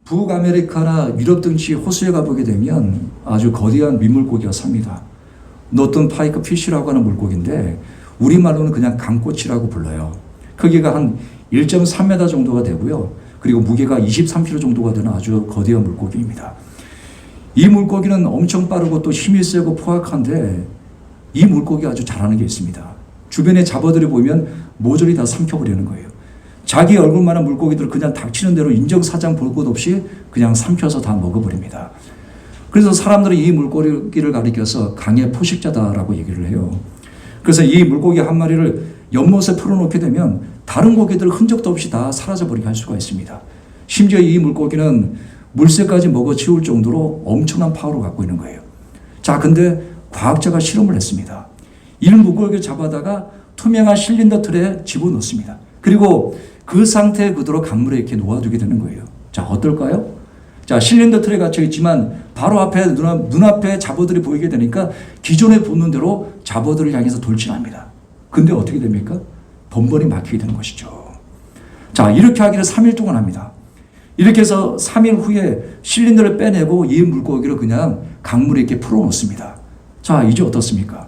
북아메리카나 유럽 등지 호수에 가보게 되면 아주 거대한 민물고기가 삽니다. 노튼 파이크 피쉬라고 하는 물고기인데 우리말로는 그냥 강꼬치라고 불러요. 크기가 한 1.3m 정도가 되고요. 그리고 무게가 23kg 정도가 되는 아주 거대한 물고기입니다. 이 물고기는 엄청 빠르고 또 힘이 세고 포악한데 이 물고기가 아주 잘하는 게 있습니다. 주변에 잡어들이 보이면 모조리 다 삼켜버리는 거예요. 자기 얼굴만한 물고기들을 그냥 닥치는 대로 인정사정 볼 것 없이 그냥 삼켜서 다 먹어버립니다. 그래서 사람들은 이 물고기를 가리켜서 강의 포식자다라고 얘기를 해요. 그래서 이 물고기 한 마리를 연못에 풀어놓게 되면 다른 고기들 흔적도 없이 다 사라져버리게 할 수가 있습니다. 심지어 이 물고기는 물새까지 먹어치울 정도로 엄청난 파워를 갖고 있는 거예요. 자, 근데 과학자가 실험을 했습니다. 이 물고기를 잡아다가 투명한 실린더 틀에 집어넣습니다. 그리고 그 상태에 그대로 강물에 이렇게 놓아두게 되는 거예요. 자, 어떨까요? 자, 실린더 틀에 갇혀 있지만 바로 앞에 눈앞에 잡어들이 보이게 되니까 기존의 본능대로 잡어들을 향해서 돌진합니다. 근데 어떻게 됩니까? 번번이 막히게 되는 것이죠. 자, 이렇게 하기를 3일 동안 합니다. 이렇게 해서 3일 후에 실린더를 빼내고 이 물고기를 그냥 강물에 이렇게 풀어놓습니다. 자, 이제 어떻습니까?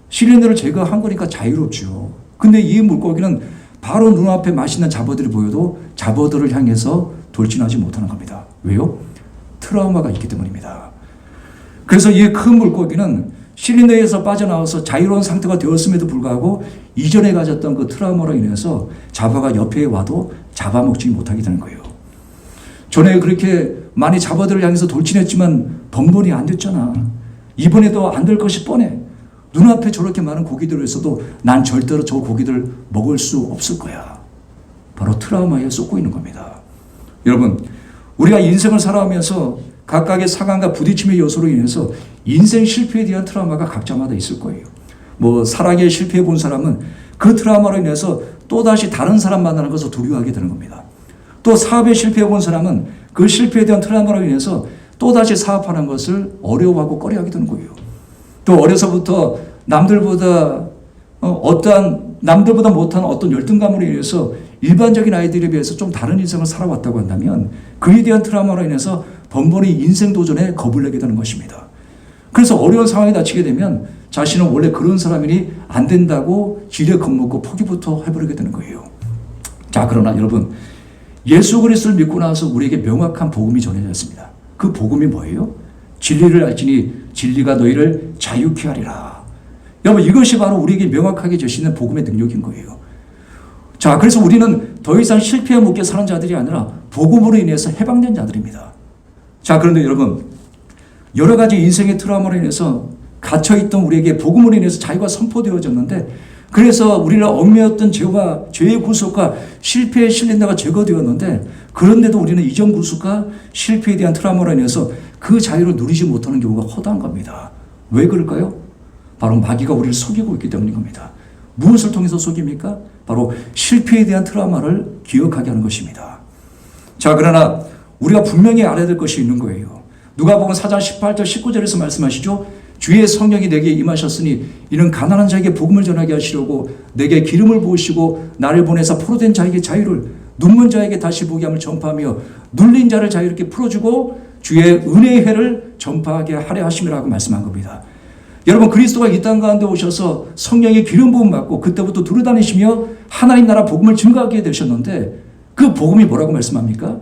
실린더를 제거한 거니까 자유롭죠. 근데 이 물고기는 바로 눈앞에 맛있는 잡어들이 보여도 잡어들을 향해서 돌진하지 못하는 겁니다. 왜요? 트라우마가 있기 때문입니다. 그래서 이 큰 물고기는 실린더에서 빠져나와서 자유로운 상태가 되었음에도 불구하고 이전에 가졌던 그 트라우마로 인해서 잡어가 옆에 와도 잡아먹지 못하게 되는 거예요. 전에 그렇게 많이 잡어들을 향해서 돌진했지만 번번이 안 됐잖아. 이번에도 안 될 것이 뻔해. 눈앞에 저렇게 많은 고기들을 있어도 난 절대로 저 고기들 먹을 수 없을 거야. 바로 트라우마에 쏟고 있는 겁니다. 여러분, 우리가 인생을 살아가면서 각각의 상황과 부딪힘의 요소로 인해서 인생 실패에 대한 트라우마가 각자마다 있을 거예요. 뭐 사랑에 실패해 본 사람은 그 트라우마로 인해서 또다시 다른 사람 만나는 것을 두려워하게 되는 겁니다. 또 사업에 실패해 본 사람은 그 실패에 대한 트라우마로 인해서 또다시 사업하는 것을 어려워하고 꺼려하게 되는 거예요. 또 어려서부터 남들보다 못한 어떤 열등감으로 인해서 일반적인 아이들에 비해서 좀 다른 인생을 살아왔다고 한다면 그에 대한 트라우마로 인해서 번번이 인생 도전에 겁을 내게 되는 것입니다. 그래서 어려운 상황에 닥치게 되면 자신은 원래 그런 사람이니 안 된다고 지레 겁먹고 포기부터 해버리게 되는 거예요. 자, 그러나 여러분, 예수 그리스도를 믿고 나서 우리에게 명확한 복음이 전해졌습니다. 그 복음이 뭐예요? 진리를 알지니 진리가 너희를 자유케 하리라. 여러분, 이것이 바로 우리에게 명확하게 주시는 복음의 능력인 거예요. 자, 그래서 우리는 더 이상 실패에 묶여 사는 자들이 아니라 복음으로 인해서 해방된 자들입니다. 자, 그런데 여러분, 여러 가지 인생의 트라우마로 인해서 갇혀있던 우리에게 복음으로 인해서 자유가 선포되어졌는데, 그래서 우리를 얽매였던 죄의 구속과 실패의 실린더가 제거되었는데, 그런데도 우리는 이전 구속과 실패에 대한 트라우마로 인해서 그 자유를 누리지 못하는 경우가 허다한 겁니다. 왜 그럴까요? 바로 마귀가 우리를 속이고 있기 때문인 겁니다. 무엇을 통해서 속입니까? 바로 실패에 대한 트라우마를 기억하게 하는 것입니다. 자, 그러나 우리가 분명히 알아야 될 것이 있는 거예요. 누가복음 4장 18절 19절에서 말씀하시죠. 주의 성령이 내게 임하셨으니 이는 가난한 자에게 복음을 전하게 하시려고 내게 기름을 부으시고 나를 보내사 포로된 자에게 자유를, 눈먼 자에게 다시 보게 함을 전파하며 눌린 자를 자유롭게 풀어주고 주의 은혜의 해를 전파하게 하려 하심이라고 말씀한 겁니다. 여러분, 그리스도가 이 땅 가운데 오셔서 성령의 기름 부음 받고 그때부터 두루다니시며 하나님 나라 복음을 증거하게 되셨는데, 그 복음이 뭐라고 말씀합니까?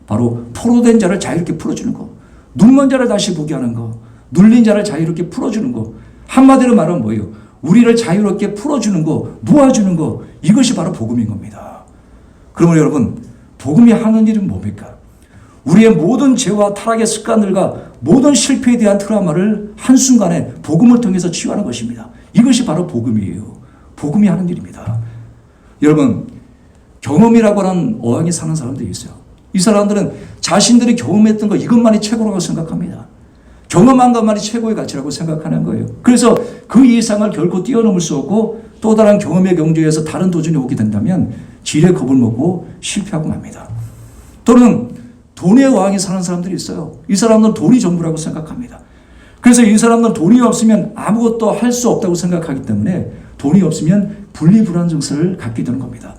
바로 포로된 자를 자유롭게 풀어주는 거, 눈먼 자를 다시 보게 하는 거, 눌린 자를 자유롭게 풀어주는 거. 한마디로 말하면 뭐예요? 우리를 자유롭게 풀어주는 거, 모아주는 거, 이것이 바로 복음인 겁니다. 그러면 여러분, 복음이 하는 일은 뭡니까? 우리의 모든 죄와 타락의 습관들과 모든 실패에 대한 트라우마를 한순간에 복음을 통해서 치유하는 것입니다. 이것이 바로 복음이에요. 복음이 하는 일입니다. 여러분, 경험이라고 하는 어항에 사는 사람들이 있어요. 이 사람들은 자신들이 경험했던 거 이것만이 최고라고 생각합니다. 경험한 것만이 최고의 가치라고 생각하는 거예요. 그래서 그 이상을 결코 뛰어넘을 수 없고 또 다른 경험의 경주에서 다른 도전이 오게 된다면 지레 겁을 먹고 실패하고 맙니다. 또는 돈의 어항에 사는 사람들이 있어요. 이 사람들은 돈이 전부라고 생각합니다. 그래서 이 사람들은 돈이 없으면 아무것도 할 수 없다고 생각하기 때문에 돈이 없으면 분리불안 증세를 갖게 되는 겁니다.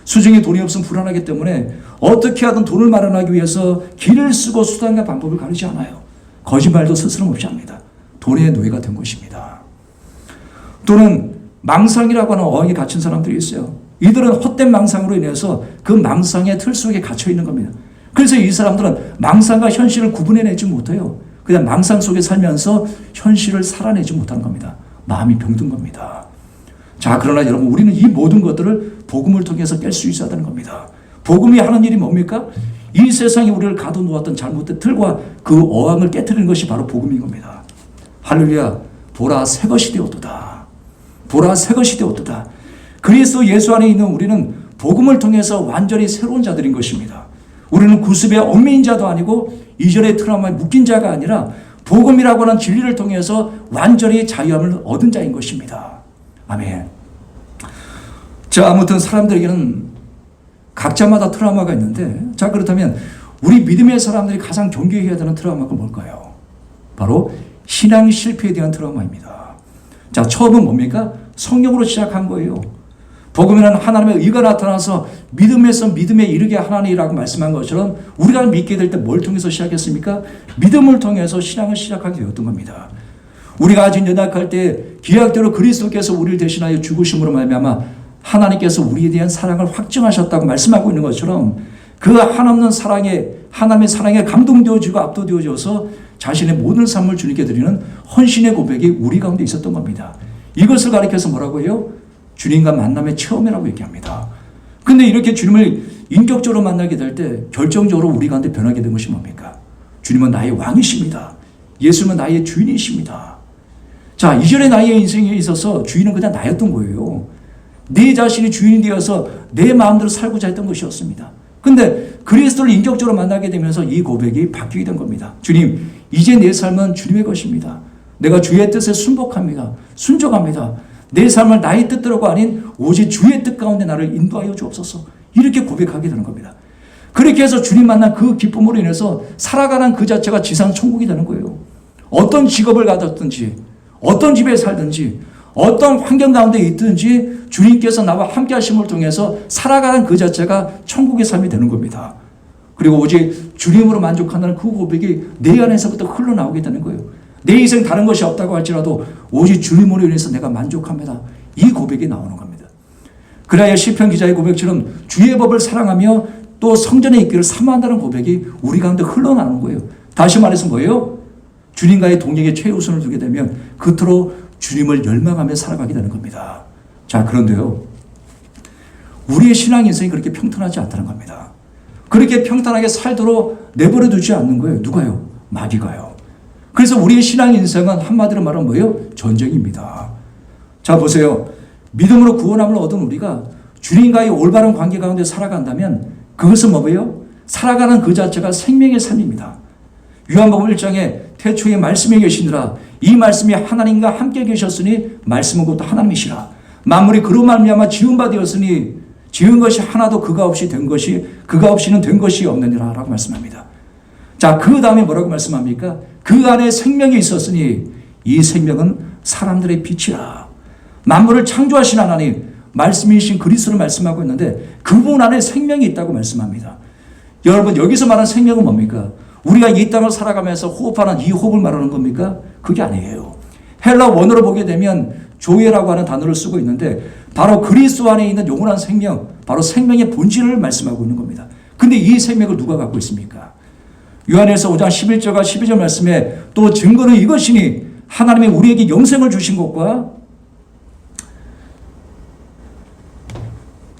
수중에 돈이 없으면 불안하기 때문에 어떻게 하든 돈을 마련하기 위해서 길을 쓰고 수단과 방법을 가리지 않아요. 거짓말도 스스럼 없이 합니다. 돈의 노예가 된 것입니다. 또는 망상이라고 하는 어항에 갇힌 사람들이 있어요. 이들은 헛된 망상으로 인해서 그 망상의 틀 속에 갇혀 있는 겁니다. 그래서 이 사람들은 망상과 현실을 구분해내지 못해요. 그냥 망상 속에 살면서 현실을 살아내지 못하는 겁니다. 마음이 병든 겁니다. 자, 그러나 여러분, 우리는 이 모든 것들을 복음을 통해서 깰 수 있어야 하는 겁니다. 복음이 하는 일이 뭡니까? 이 세상에 우리를 가둬놓았던 잘못된 틀과 그 어항을 깨트리는 것이 바로 복음인 겁니다. 할렐루야. 보라, 새 것이 되었도다. 보라, 새 것이 되었도다. 그리스도 예수 안에 있는 우리는 복음을 통해서 완전히 새로운 자들인 것입니다. 우리는 구습의 얽매인 자도 아니고 이전의 트라우마에 묶인 자가 아니라 복음이라고 하는 진리를 통해서 완전히 자유함을 얻은 자인 것입니다. 아멘. 자, 아무튼 사람들에게는 각자마다 트라우마가 있는데, 자, 그렇다면 우리 믿음의 사람들이 가장 경계해야 되는 트라우마가 뭘까요? 바로 신앙 실패에 대한 트라우마입니다. 자, 처음은 뭡니까? 성령으로 시작한 거예요. 복음에는 하나님의 의가 나타나서 믿음에서 믿음에 이르게 하나니라고 말씀한 것처럼 우리가 믿게 될 때 뭘 통해서 시작했습니까? 믿음을 통해서 신앙을 시작하게 되었던 겁니다. 우리가 아직 연약할 때 기약대로 그리스도께서 우리를 대신하여 죽으심으로 말미암아 하나님께서 우리에 대한 사랑을 확증하셨다고 말씀하고 있는 것처럼 그 한없는 사랑에, 하나님의 사랑에 감동되어지고 압도되어져서 자신의 모든 삶을 주님께 드리는 헌신의 고백이 우리 가운데 있었던 겁니다. 이것을 가리켜서 뭐라고 해요? 주님과 만남의 체험이라고 얘기합니다. 근데 이렇게 주님을 인격적으로 만나게 될 때 결정적으로 우리 가운데 변하게 된 것이 뭡니까? 주님은 나의 왕이십니다. 예수님은 나의 주인이십니다. 자, 이전의 나의 인생에 있어서 주인은 그냥 나였던 거예요. 내 자신이 주인이 되어서 내 마음대로 살고자 했던 것이었습니다. 근데 그리스도를 인격적으로 만나게 되면서 이 고백이 바뀌게 된 겁니다. 주님, 이제 내 삶은 주님의 것입니다. 내가 주의 뜻에 순복합니다. 순종합니다. 내 삶을 나의 뜻대로가 아닌 오직 주의 뜻 가운데 나를 인도하여 주옵소서. 이렇게 고백하게 되는 겁니다. 그렇게 해서 주님 만난 그 기쁨으로 인해서 살아가는 그 자체가 지상 천국이 되는 거예요. 어떤 직업을 가졌든지, 어떤 집에 살든지, 어떤 환경 가운데 있든지 주님께서 나와 함께 하심을 통해서 살아가는 그 자체가 천국의 삶이 되는 겁니다. 그리고 오직 주님으로 만족한다는 그 고백이 내 안에서부터 흘러나오게 되는 거예요. 내 인생 다른 것이 없다고 할지라도 오직 주님으로 인해서 내가 만족합니다. 이 고백이 나오는 겁니다. 그래야 시편 기자의 고백처럼 주의 법을 사랑하며 또 성전에 있기를 사모한다는 고백이 우리 가운데 흘러나오는 거예요. 다시 말해서 뭐예요? 주님과의 동행에 최우선을 두게 되면 그토록 주님을 열망하며 살아가게 되는 겁니다. 자, 그런데요, 우리의 신앙 인생이 그렇게 평탄하지 않다는 겁니다. 그렇게 평탄하게 살도록 내버려 두지 않는 거예요. 누가요? 마귀가요. 그래서 우리의 신앙 인생은 한마디로 말하면 뭐예요? 전쟁입니다. 자, 보세요. 믿음으로 구원함을 얻은 우리가 주님과의 올바른 관계 가운데 살아간다면 그것은 뭐예요? 살아가는 그 자체가 생명의 삶입니다. 요한복음 1장에 태초에 말씀이 계시니라. 이 말씀이 하나님과 함께 계셨으니 말씀은 곧 하나님이시라. 만물이 그로 말미암아 지은 바 되었으니 지은 것이 하나도 그가 없이 된 것이 그가 없이는 된 것이 없느니라 라고 말씀합니다. 자, 그 다음에 뭐라고 말씀합니까? 그 안에 생명이 있었으니 이 생명은 사람들의 빛이라. 만물을 창조하신 하나님, 말씀이신 그리스도를 말씀하고 있는데 그분 안에 생명이 있다고 말씀합니다. 여러분, 여기서 말하는 생명은 뭡니까? 우리가 이 땅을 살아가면서 호흡하는 이 호흡을 말하는 겁니까? 그게 아니에요. 헬라 원어로 보게 되면 조예라고 하는 단어를 쓰고 있는데 바로 그리스도 안에 있는 영원한 생명, 바로 생명의 본질을 말씀하고 있는 겁니다. 근데 이 생명을 누가 갖고 있습니까? 요한일서 5장 11절과 12절 말씀에 또 증거는 이것이니 하나님이 우리에게 영생을 주신 것과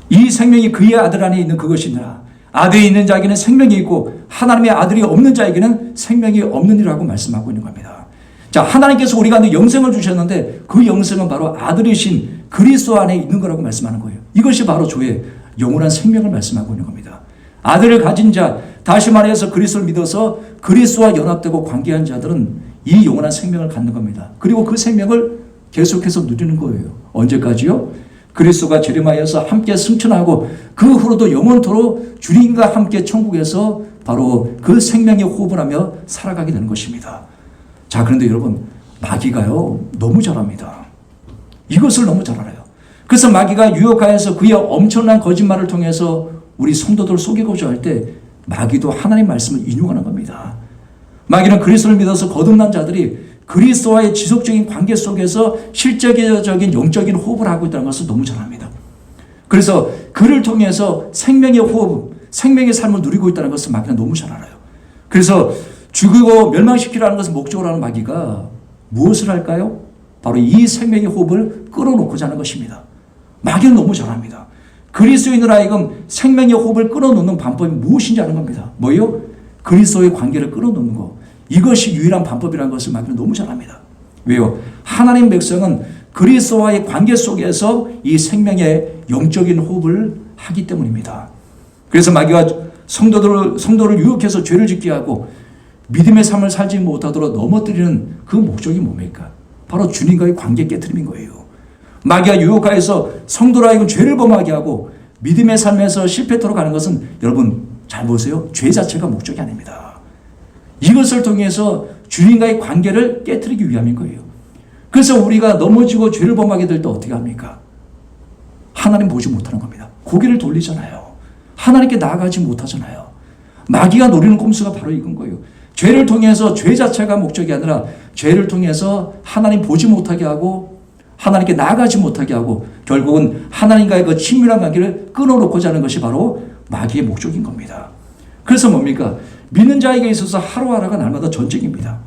이 생명이 그의 아들 안에 있는 그것이니라. 아들이 있는 자에게는 생명이 있고 하나님의 아들이 없는 자에게는 생명이 없느니라고 말씀하고 있는 겁니다. 자, 하나님께서 우리 가운데 영생을 주셨는데 그 영생은 바로 아들이신 그리스도 안에 있는 거라고 말씀하는 거예요. 이것이 바로 주의 영원한 생명을 말씀하고 있는 겁니다. 아들을 가진 자, 다시 말해서 그리스도를 믿어서 그리스도와 연합되고 관계한 자들은 이 영원한 생명을 갖는 겁니다. 그리고 그 생명을 계속해서 누리는 거예요. 언제까지요? 그리스도가 재림하여서 함께 승천하고 그 후로도 영원토록 주님과 함께 천국에서 바로 그 생명의 호흡을 하며 살아가게 되는 것입니다. 자, 그런데 여러분, 마귀가요 너무 잘합니다. 이것을 너무 잘 알아요. 그래서 마귀가 유혹하여서 그의 엄청난 거짓말을 통해서 우리 성도들을 속이고자 할 때 마귀도 하나님 말씀을 인용하는 겁니다. 마귀는 그리스도를 믿어서 거듭난 자들이 그리스도와의 지속적인 관계 속에서 실제적인 영적인 호흡을 하고 있다는 것을 너무 잘 압니다. 그래서 그를 통해서 생명의 호흡, 생명의 삶을 누리고 있다는 것을 마귀는 너무 잘 알아요. 그래서 죽이고 멸망시키라는 것을 목적으로 하는 마귀가 무엇을 할까요? 바로 이 생명의 호흡을 끌어놓고자 하는 것입니다. 마귀는 너무 잘 압니다. 그리스도인으로 하여금 생명의 호흡을 끌어놓는 방법이 무엇인지 아는 겁니다. 뭐요? 그리스도의 관계를 끌어놓는 것. 이것이 유일한 방법이라는 것을 마귀는 너무 잘 압니다. 왜요? 하나님 백성은 그리스도와의 관계 속에서 이 생명의 영적인 호흡을 하기 때문입니다. 그래서 마귀가 성도를 유혹해서 죄를 짓게 하고 믿음의 삶을 살지 못하도록 넘어뜨리는 그 목적이 뭡니까? 바로 주님과의 관계 깨트림인 거예요. 마귀가 유혹하여서 성도로 하여금 죄를 범하게 하고 믿음의 삶에서 실패토록 하는 것은 여러분 잘 보세요. 죄 자체가 목적이 아닙니다. 이것을 통해서 주님과의 관계를 깨트리기 위함인 거예요. 그래서 우리가 넘어지고 죄를 범하게 될 때 어떻게 합니까? 하나님 보지 못하는 겁니다. 고개를 돌리잖아요. 하나님께 나아가지 못하잖아요. 마귀가 노리는 꼼수가 바로 이건 거예요. 죄를 통해서 죄 자체가 목적이 아니라 죄를 통해서 하나님 보지 못하게 하고 하나님께 나아가지 못하게 하고 결국은 하나님과의 그 친밀한 관계를 끊어놓고자 하는 것이 바로 마귀의 목적인 겁니다. 그래서 뭡니까? 믿는 자에게 있어서 하루하루가 날마다 전쟁입니다.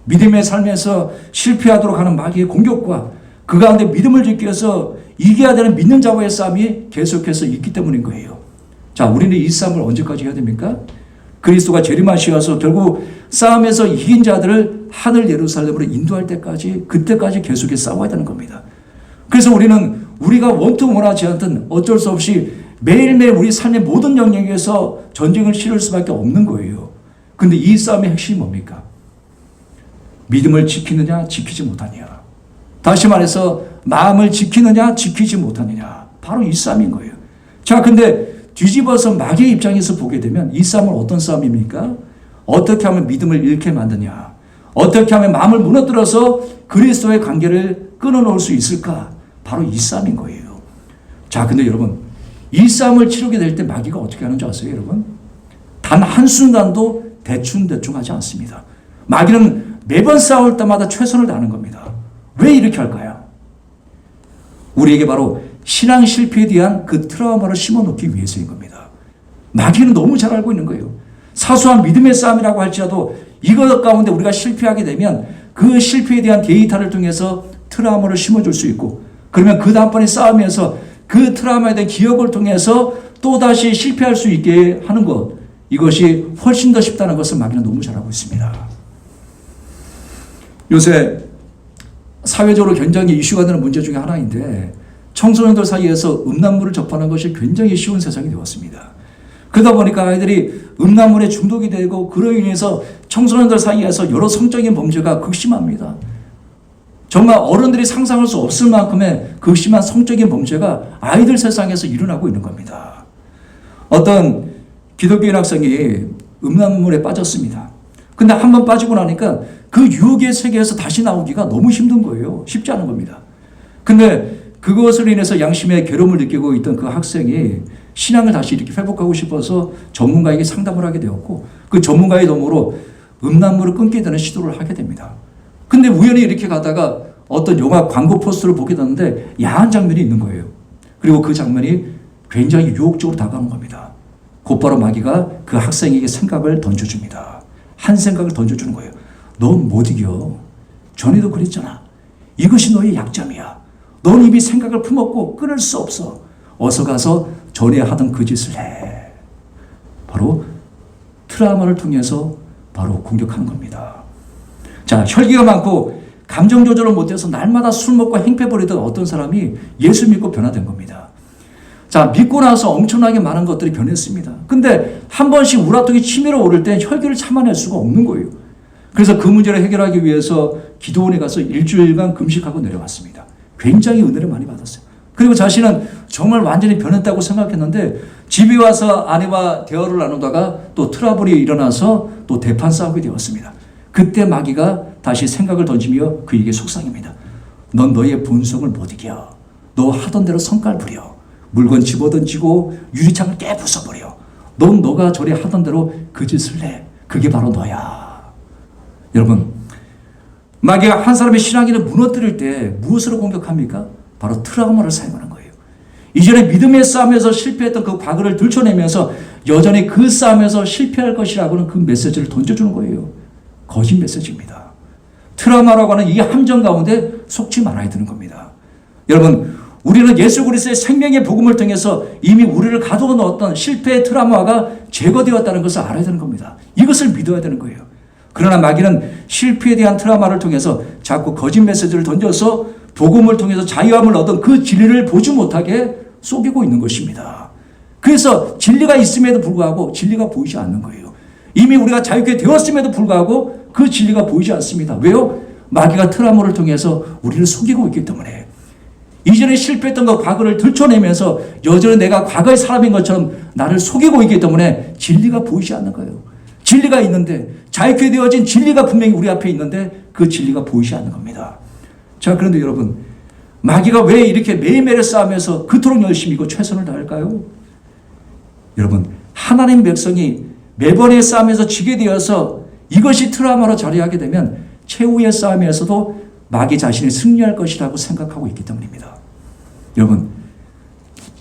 믿음의 삶에서 실패하도록 하는 마귀의 공격과 그 가운데 믿음을 지키기 위해서 이겨야 되는 믿는 자와의 싸움이 계속해서 있기 때문인 거예요. 자, 우리는 이 싸움을 언제까지 해야 됩니까? 그리스도가 재림하시어서 결국 싸움에서 이긴 자들을 하늘 예루살렘으로 인도할 때까지 그때까지 계속해서 싸워야 되는 겁니다. 그래서 우리는 우리가 원통 원하지 않든 어쩔 수 없이 매일매일 우리 삶의 모든 영역에서 전쟁을 치를 수밖에 없는 거예요. 근데 이 싸움의 핵심이 뭡니까? 믿음을 지키느냐 지키지 못하느냐. 다시 말해서 마음을 지키느냐 지키지 못하느냐. 바로 이 싸움인 거예요. 자, 근데 뒤집어서 마귀의 입장에서 보게 되면 이 싸움은 어떤 싸움입니까? 어떻게 하면 믿음을 잃게 만드냐? 어떻게 하면 마음을 무너뜨려서 그리스도의 관계를 끊어놓을 수 있을까? 바로 이 싸움인 거예요. 자, 근데 여러분 이 싸움을 치르게 될 때 마귀가 어떻게 하는지 아세요, 여러분? 단 한순간도 대충 하지 않습니다. 마귀는 매번 싸울 때마다 최선을 다하는 겁니다. 왜 이렇게 할까요? 우리에게 바로 신앙 실패에 대한 그 트라우마를 심어놓기 위해서인 겁니다. 마귀는 너무 잘 알고 있는 거예요. 사소한 믿음의 싸움이라고 할지라도 이것 가운데 우리가 실패하게 되면 그 실패에 대한 데이터를 통해서 트라우마를 심어줄 수 있고 그러면 그 다음번에 싸움에서 그 트라우마에 대한 기억을 통해서 또다시 실패할 수 있게 하는 것 이것이 훨씬 더 쉽다는 것을 마귀는 너무 잘 알고 있습니다. 요새 사회적으로 굉장히 이슈가 되는 문제 중에 하나인데 청소년들 사이에서 음란물을 접하는 것이 굉장히 쉬운 세상이 되었습니다. 그러다 보니까 아이들이 음란물에 중독이 되고 그로 인해서 청소년들 사이에서 여러 성적인 범죄가 극심합니다. 정말 어른들이 상상할 수 없을 만큼의 극심한 성적인 범죄가 아이들 세상에서 일어나고 있는 겁니다. 어떤 기독교인 학생이 음란물에 빠졌습니다. 근데 한번 빠지고 나니까 그 유혹의 세계에서 다시 나오기가 너무 힘든 거예요. 쉽지 않은 겁니다. 근데 그것을 인해서 양심의 괴로움을 느끼고 있던 그 학생이 신앙을 다시 이렇게 회복하고 싶어서 전문가에게 상담을 하게 되었고 그 전문가의 도움으로 음란물을 끊게 되는 시도를 하게 됩니다. 근데 우연히 이렇게 가다가 어떤 영화 광고 포스터를 보게 되는데 야한 장면이 있는 거예요. 그리고 그 장면이 굉장히 유혹적으로 다가오는 겁니다. 곧바로 마귀가 그 학생에게 생각을 던져줍니다. 한 생각을 던져주는 거예요. 넌 못 이겨. 전에도 그랬잖아. 이것이 너의 약점이야. 넌 이미 생각을 품었고 끊을 수 없어. 어서 가서 전에 하던 그 짓을 해. 바로 트라우마를 통해서 바로 공격하는 겁니다. 자, 혈기가 많고 감정 조절을 못해서 날마다 술 먹고 행패 부리던 어떤 사람이 예수 믿고 변화된 겁니다. 자, 믿고 나서 엄청나게 많은 것들이 변했습니다. 근데 한 번씩 우라통이 치밀어 오를 때 혈기를 참아낼 수가 없는 거예요. 그래서 그 문제를 해결하기 위해서 기도원에 가서 일주일간 금식하고 내려왔습니다. 굉장히 은혜를 많이 받았어요. 그리고 자신은 정말 완전히 변했다고 생각했는데 집에 와서 아내와 대화를 나누다가 또 트러블이 일어나서 또 대판 싸우게 되었습니다. 그때 마귀가 다시 생각을 던지며 그에게 속상입니다. 넌 너의 본성을 못 이겨. 너 하던 대로 성깔 부려. 물건 집어던지고 유리창을 깨 부숴버려. 넌 너가 저리 하던 대로 그 짓을 해. 그게 바로 너야. 여러분, 마귀가 한 사람의 신앙인을 무너뜨릴 때 무엇으로 공격합니까? 바로 트라우마를 사용하는 거예요. 이전에 믿음의 싸움에서 실패했던 그 과거를 들춰내면서 여전히 그 싸움에서 실패할 것이라고는 그 메시지를 던져주는 거예요. 거짓 메시지입니다. 트라우마라고 하는 이 함정 가운데 속지 말아야 되는 겁니다. 여러분, 우리는 예수 그리스도의 생명의 복음을 통해서 이미 우리를 가두어 놓았던 실패의 트라우마가 제거되었다는 것을 알아야 되는 겁니다. 이것을 믿어야 되는 거예요. 그러나 마귀는 실패에 대한 트라우마를 통해서 자꾸 거짓 메시지를 던져서 복음을 통해서 자유함을 얻은 그 진리를 보지 못하게 속이고 있는 것입니다. 그래서 진리가 있음에도 불구하고 진리가 보이지 않는 거예요. 이미 우리가 자유케 되었음에도 불구하고 그 진리가 보이지 않습니다. 왜요? 마귀가 트라우마를 통해서 우리를 속이고 있기 때문에. 이전에 실패했던 그 과거를 들춰내면서 여전히 내가 과거의 사람인 것처럼 나를 속이고 있기 때문에 진리가 보이지 않는 거예요. 진리가 있는데, 자유케 되어진 진리가 분명히 우리 앞에 있는데 그 진리가 보이지 않는 겁니다. 자, 그런데 여러분, 마귀가 왜 이렇게 매일매일 싸우면서 그토록 열심히 고 최선을 다할까요? 여러분, 하나님 백성이 매번의 싸움에서 지게 되어서 이것이 트라우마로 자리하게 되면 최후의 싸움에서도 마귀 자신이 승리할 것이라고 생각하고 있기 때문입니다. 여러분,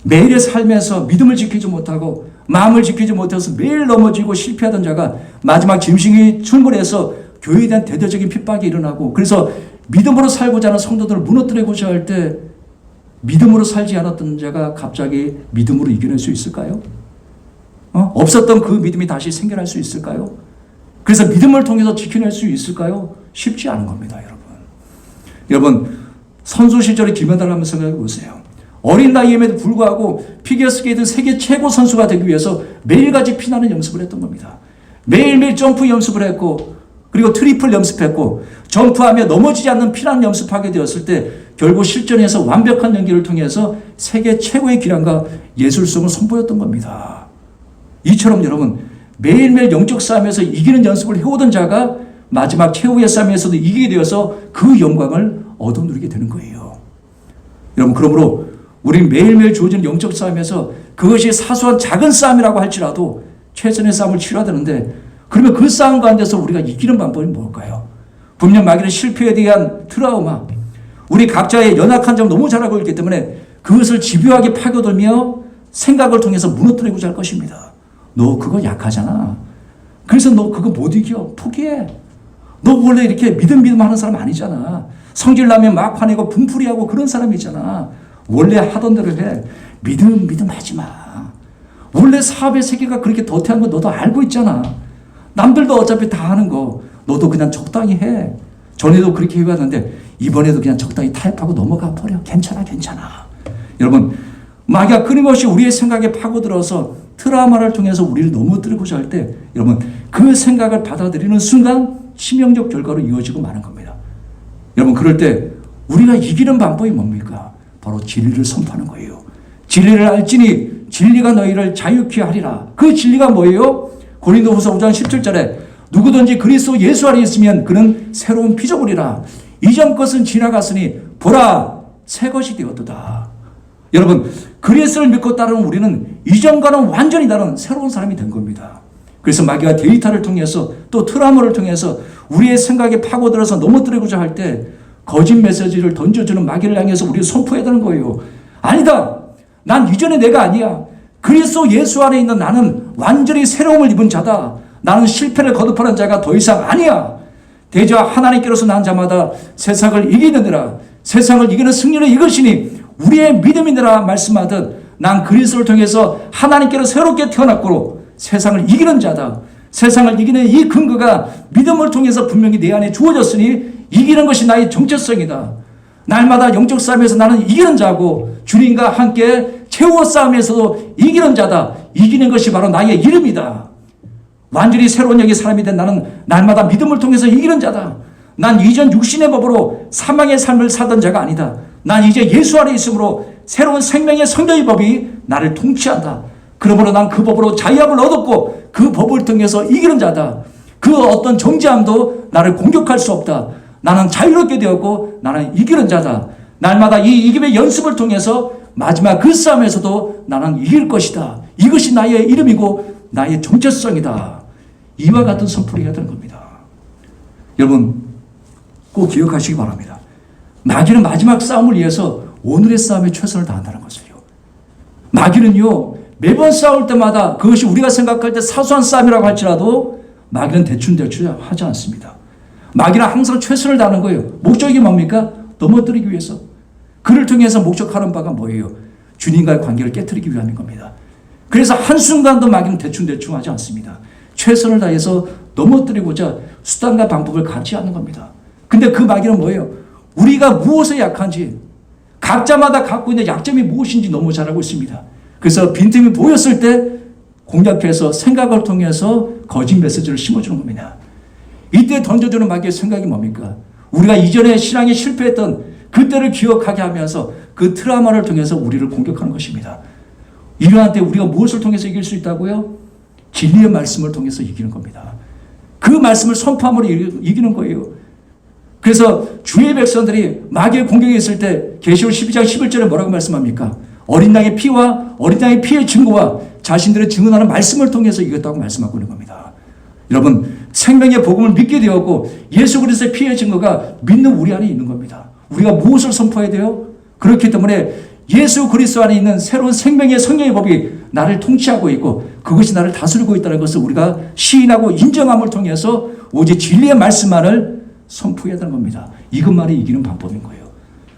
매일의 삶에서 믿음을 지키지 못하고 마음을 지키지 못해서 매일 넘어지고 실패하던 자가 마지막 짐승이 출몰해서 교회에 대한 대대적인 핍박이 일어나고, 그래서 믿음으로 살고자 하는 성도들을 무너뜨리고자 할 때 믿음으로 살지 않았던 자가 갑자기 믿음으로 이겨낼 수 있을까요? 없었던 그 믿음이 다시 생겨날 수 있을까요? 그래서 믿음을 통해서 지켜낼 수 있을까요? 쉽지 않은 겁니다, 여러분. 여러분, 선수 시절에 김연아를 한번 생각해 보세요. 어린 나이임에도 불구하고 피겨스케이트 세계 최고 선수가 되기 위해서 매일같이 피나는 연습을 했던 겁니다. 매일매일 점프 연습을 했고, 그리고 트리플 연습했고, 점프하며 넘어지지 않는 피난 연습하게 되었을 때 결국 실전에서 완벽한 연기를 통해서 세계 최고의 기량과 예술성을 선보였던 겁니다. 이처럼 여러분, 매일매일 영적 싸움에서 이기는 연습을 해오던 자가 마지막 최후의 싸움에서도 이기게 되어서 그 영광을 얻어누리게 되는 거예요. 여러분, 그러므로 우리는 매일매일 주어지는 영적 싸움에서 그것이 사소한 작은 싸움이라고 할지라도 최선의 싸움을 치러야 되는데, 그러면 그 싸움 가운데서 우리가 이기는 방법이 뭘까요? 분명 마귀는 실패에 대한 트라우마, 우리 각자의 연약한 점 너무 잘 알고 있기 때문에 그것을 집요하게 파고들며 생각을 통해서 무너뜨리고자 할 것입니다. 너 그거 약하잖아. 그래서 너 그거 못 이겨. 포기해. 너 원래 이렇게 믿음 하는 사람 아니잖아. 성질 나면 막 화내고 분풀이하고 그런 사람이잖아. 원래 하던 대로 해. 믿음 하지 마. 원래 사업의 세계가 그렇게 더태한 거 너도 알고 있잖아. 남들도 어차피 다 하는 거 너도 그냥 적당히 해. 전에도 그렇게 해왔는데 이번에도 그냥 적당히 타협하고 넘어가 버려. 괜찮아. 여러분, 마귀가 끊임없이 우리의 생각에 파고들어서 트라우마를 통해서 우리를 넘어뜨리고자 할 때, 여러분, 그 생각을 받아들이는 순간 치명적 결과로 이어지고 마는 겁니다. 여러분, 그럴 때 우리가 이기는 방법이 뭡니까? 바로 진리를 선포하는 거예요. 진리를 알지니 진리가 너희를 자유케 하리라. 그 진리가 뭐예요? 고린도후서 5장 17절에 누구든지 그리스도 예수 안에 있으면 그는 새로운 피조물이라. 이전 것은 지나갔으니 보라 새 것이 되었도다. 여러분, 그리스도를 믿고 따르는 우리는 이전과는 완전히 다른 새로운 사람이 된 겁니다. 그래서 마귀가 데이터를 통해서 또 트라우마를 통해서 우리의 생각에 파고들어서 넘어뜨리고자 할 때 거짓 메시지를 던져주는 마귀를 향해서 우리를 선포해야 되는 거예요. 아니다. 난 이전의 내가 아니야. 그리스도 예수 안에 있는 나는 완전히 새로움을 입은 자다. 나는 실패를 거듭하는 자가 더 이상 아니야. 대저 하나님께로서 난 자마다 세상을 이기느니라. 세상을 이기는 승리는 이것이니 우리의 믿음이니라 말씀하듯 난 그리스도를 통해서 하나님께로 새롭게 태어났고 세상을 이기는 자다. 세상을 이기는 이 근거가 믿음을 통해서 분명히 내 안에 주어졌으니 이기는 것이 나의 정체성이다. 날마다 영적 싸움에서 나는 이기는 자고 주님과 함께 최후 싸움에서도 이기는 자다. 이기는 것이 바로 나의 이름이다. 완전히 새로운 영의 사람이 된 나는 날마다 믿음을 통해서 이기는 자다. 난 이전 육신의 법으로 사망의 삶을 살던 자가 아니다. 난 이제 예수 안에 있으므로 새로운 생명의 성령의 법이 나를 통치한다. 그러므로 난 그 법으로 자유함을 얻었고 그 법을 통해서 이기는 자다. 그 어떤 정죄함도 나를 공격할 수 없다. 나는 자유롭게 되었고 나는 이기는 자다. 날마다 이 이김의 연습을 통해서 마지막 그 싸움에서도 나는 이길 것이다. 이것이 나의 이름이고 나의 정체성이다. 이와 같은 선포를 해야 되는 겁니다. 여러분 꼭 기억하시기 바랍니다. 마귀는 마지막 싸움을 위해서 오늘의 싸움에 최선을 다한다는 것을요. 마귀는요 매번 싸울 때마다 그것이 우리가 생각할 때 사소한 싸움이라고 할지라도 마귀는 대충대충 하지 않습니다. 마귀는 항상 최선을 다하는 거예요. 목적이 뭡니까? 넘어뜨리기 위해서. 그를 통해서 목적하는 바가 뭐예요? 주님과의 관계를 깨뜨리기 위함인 겁니다. 그래서 한순간도 마귀는 대충대충 하지 않습니다. 최선을 다해서 넘어뜨리고자 수단과 방법을 갖지 않는 겁니다. 근데 그 마귀는 뭐예요? 우리가 무엇에 약한지 각자마다 갖고 있는 약점이 무엇인지 너무 잘 알고 있습니다. 그래서 빈틈이 보였을 때 공략해서 생각을 통해서 거짓 메시지를 심어주는 겁니다. 이때 던져주는 마귀의 생각이 뭡니까? 우리가 이전에 신앙에 실패했던 그때를 기억하게 하면서 그 트라우마를 통해서 우리를 공격하는 것입니다. 이러한 때 우리가 무엇을 통해서 이길 수 있다고요? 진리의 말씀을 통해서 이기는 겁니다. 그 말씀을 선포함으로 이기는 거예요. 그래서 주의 백성들이 마귀의 공격이 있을 때 계시록 12장 11절에 뭐라고 말씀합니까? 어린 양의 피와 어린 양의 피의 증거와 자신들의 증언하는 말씀을 통해서 이겼다고 말씀하고 있는 겁니다. 여러분 생명의 복음을 믿게 되었고 예수 그리스도의 피의 증거가 믿는 우리 안에 있는 겁니다. 우리가 무엇을 선포해야 돼요? 그렇기 때문에 예수 그리스도 안에 있는 새로운 생명의 성령의 법이 나를 통치하고 있고 그것이 나를 다스리고 있다는 것을 우리가 시인하고 인정함을 통해서 오직 진리의 말씀만을 선포해야 되는 겁니다. 이것만이 이기는 방법인 거예요.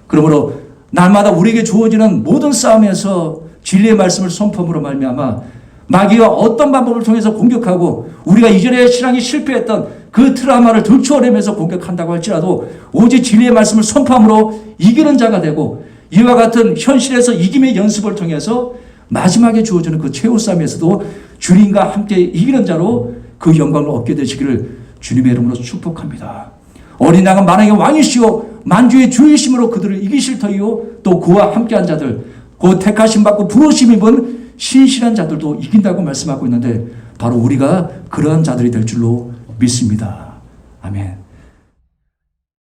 그러므로 날마다 우리에게 주어지는 모든 싸움에서 진리의 말씀을 선포함으로 말미암아 마귀가 어떤 방법을 통해서 공격하고 우리가 이전에 신앙이 실패했던 그 트라우마를 들추어내면서 공격한다고 할지라도 오직 진리의 말씀을 선포함으로 이기는 자가 되고 이와 같은 현실에서 이김의 연습을 통해서 마지막에 주어지는 그 최후 싸움에서도 주님과 함께 이기는 자로 그 영광을 얻게 되시기를 주님의 이름으로 축복합니다. 어린 양은 만왕의 왕이시오 만주의 주이심으로 그들을 이기실 터이요 또 그와 함께한 자들 그 택하심 받고 부르심 입은 신실한 자들도 이긴다고 말씀하고 있는데 바로 우리가 그러한 자들이 될 줄로 믿습니다. 아멘.